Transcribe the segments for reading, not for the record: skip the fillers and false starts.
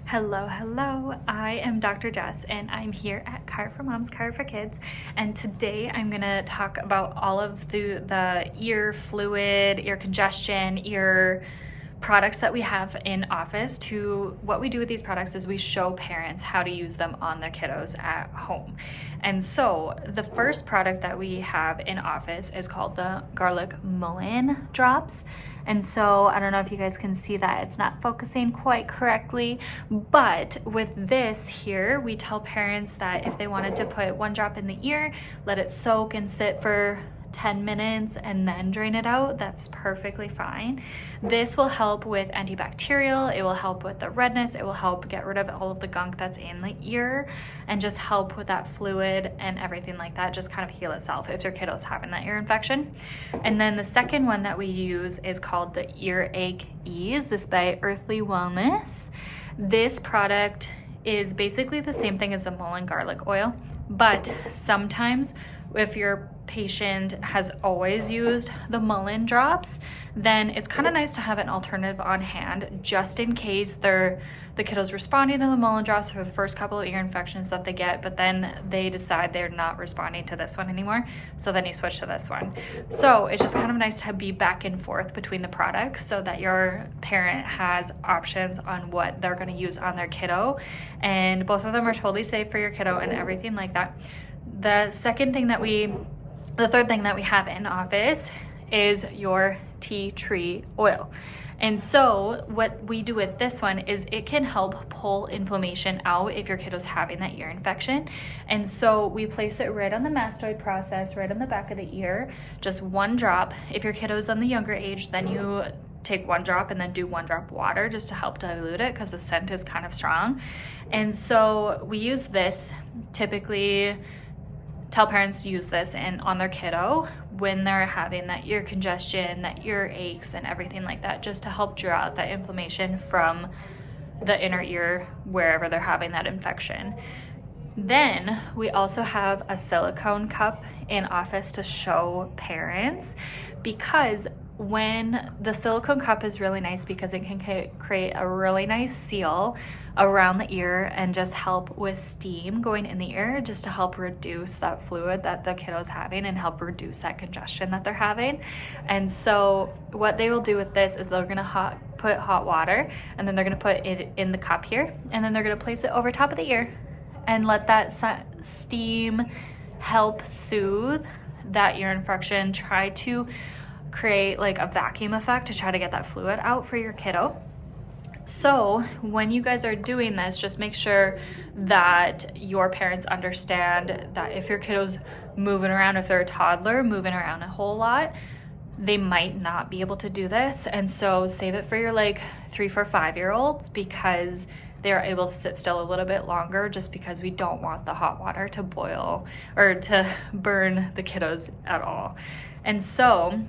Hello, I am Dr. Jess and I'm here at CHIRO for Moms, CHIRO for Kids, and today I'm gonna talk about all of the ear fluid, ear congestion, ear products that we have in office. What we do with these products is we show parents how to use them on their kiddos at home. And so the first product that we have in office is called the garlic Mullien Drops. And so I don't know if you guys can see that it's not focusing quite correctly, but with this here, we tell parents that if they wanted to put one drop in the ear, let it soak and sit for 10 minutes and then drain it out, that's perfectly fine. This will help with antibacterial, it will help with the redness, it will help get rid of all of the gunk that's in the ear and just help with that fluid and everything like that, just kind of heal itself if your kiddo's having that ear infection. And then the second one that we use is called the Earache Ease, this by Earthley Wellness. This product is basically the same thing as the Mullien garlic oil, but sometimes if your patient has always used the Mullien drops, then it's kind of nice to have an alternative on hand just in case the kiddo's responding to the Mullien drops for the first couple of ear infections that they get, but then they decide they're not responding to this one anymore, so then you switch to this one. So it's just kind of nice to be back and forth between the products so that your parent has options on what they're going to use on their kiddo, and both of them are totally safe for your kiddo and everything like that. The third thing that we have in office is your tea tree oil. And so what we do with this one is it can help pull inflammation out if your kiddo's having that ear infection. And so we place it right on the mastoid process, right on the back of the ear, just one drop. If your kiddo's on the younger age, then you take one drop and then do one drop water just to help dilute it because the scent is kind of strong. And so we use this, typically tell parents to use this on their kiddo when they're having that ear congestion, that ear aches and everything like that, just to help draw out that inflammation from the inner ear wherever they're having that infection. Then we also have a silicone cup in office to show parents, because when the silicone cup is really nice because it can create a really nice seal around the ear and just help with steam going in the ear, just to help reduce that fluid that the kiddo's having and help reduce that congestion that they're having. And so what they will do with this is they're gonna put hot water and then they're gonna put it in the cup here, and then they're gonna place it over top of the ear and let that steam help soothe that ear infection, try to create like a vacuum effect to try to get that fluid out for your kiddo. So when you guys are doing this, just make sure that your parents understand that if your kiddo's moving around, if they're a toddler moving around a whole lot, they might not be able to do this. And so save it for your like 3, 4, 5-year-olds, because they're able to sit still a little bit longer, just because we don't want the hot water to boil or to burn the kiddos at all. And so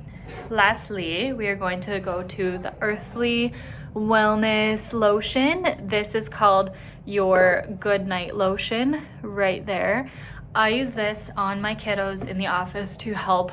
lastly, we are going to go to the Earthley Wellness lotion. This is called your Good Night Lotion right there. I use this on my kiddos in the office to help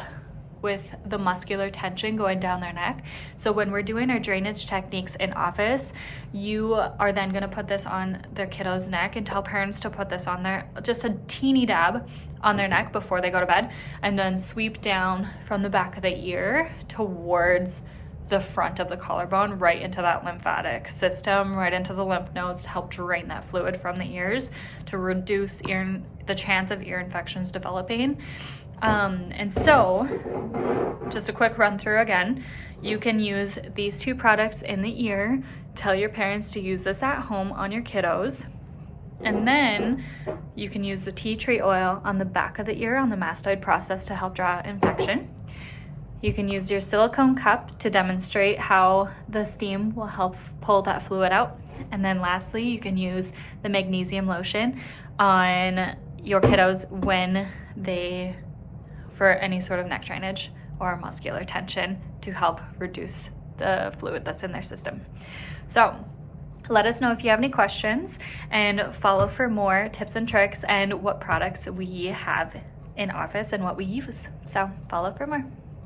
with the muscular tension going down their neck. So when we're doing our drainage techniques in office, you are then gonna put this on their kiddo's neck and tell parents to put this on there, just a teeny dab on their neck before they go to bed, and then sweep down from the back of the ear towards the front of the collarbone, right into that lymphatic system, right into the lymph nodes, to help drain that fluid from the ears, to reduce the chance of ear infections developing. And so just a quick run through again, you can use these two products in the ear, tell your parents to use this at home on your kiddos, and then you can use the tea tree oil on the back of the ear on the mastoid process to help draw out infection. You can use your silicone cup to demonstrate how the steam will help pull that fluid out. And then lastly, you can use the magnesium lotion on your kiddos for any sort of neck drainage or muscular tension to help reduce the fluid that's in their system. So let us know if you have any questions, and follow for more tips and tricks and what products we have in office and what we use. So follow for more.